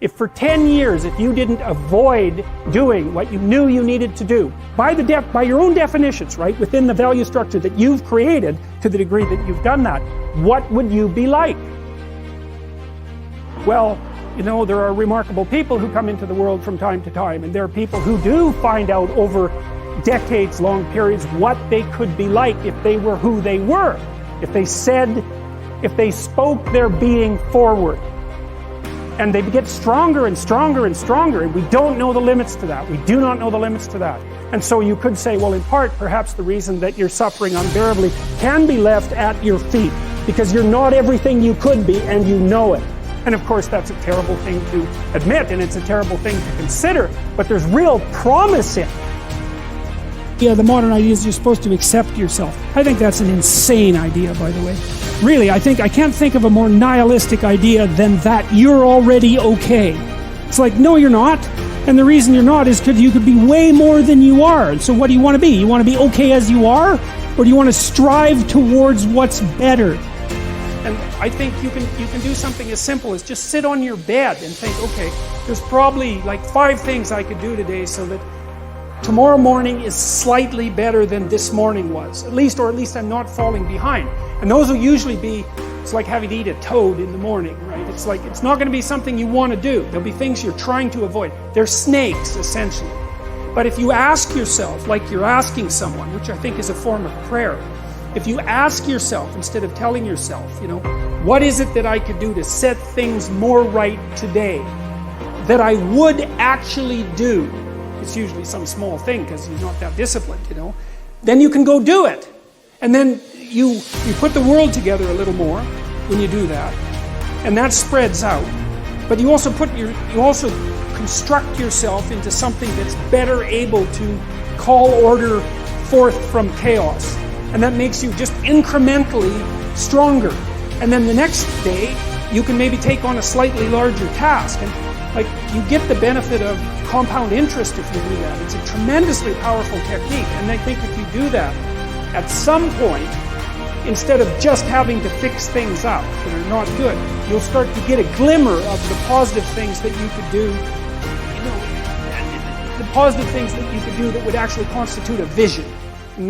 If for 10 years, if you didn't avoid doing what you knew you needed to do, by your own definitions, right, within the value structure that you've created, to the degree that you've done that, what would you be like? Well, you know, there are remarkable people who come into the world from time to time, and there are people who do find out over decades-long periods what they could be like if they were who they were, if they spoke their being forward. And they get stronger and stronger and stronger, and we don't know the limits to that. We do not know the limits to that. And so you could say, well, in part, perhaps the reason that you're suffering unbearably can be left at your feet, because you're not everything you could be, and you know it. And of course, that's a terrible thing to admit, and it's a terrible thing to consider, but there's real promise in it. Yeah, the modern idea is you're supposed to accept yourself. I think that's an insane idea, by the way. Really, I can't think of a more nihilistic idea than that you're already okay. It's like, no, you're not. And the reason you're not is because you could be way more than you are. And so what do you want to be? You want to be okay as you are? Or do you want to strive towards what's better? And I think you can do something as simple as just sit on your bed and think, okay, there's probably like 5 things I could do today so that tomorrow morning is slightly better than this morning was, or at least I'm not falling behind. And those will usually be, it's like having to eat a toad in the morning, right? It's like, it's not going to be something you want to do. There'll be things you're trying to avoid. They're snakes, essentially. But if you ask yourself, like you're asking someone, which I think is a form of prayer, if you ask yourself, instead of telling yourself, you know, what is it that I could do to set things more right today, that I would actually do? It's usually some small thing because you're not that disciplined, you know. Then you can go do it. And then you put the world together a little more when you do that. And that spreads out. But you also construct yourself into something that's better able to call order forth from chaos. And that makes you just incrementally stronger. And then the next day, you can maybe take on a slightly larger task. And like, you get the benefit of compound interest if you do that. It's a tremendously powerful technique. And I think if you do that, at some point, instead of just having to fix things up that are not good, you'll start to get a glimmer of the positive things that you could do, you know, the positive things that you could do that would actually constitute a vision. And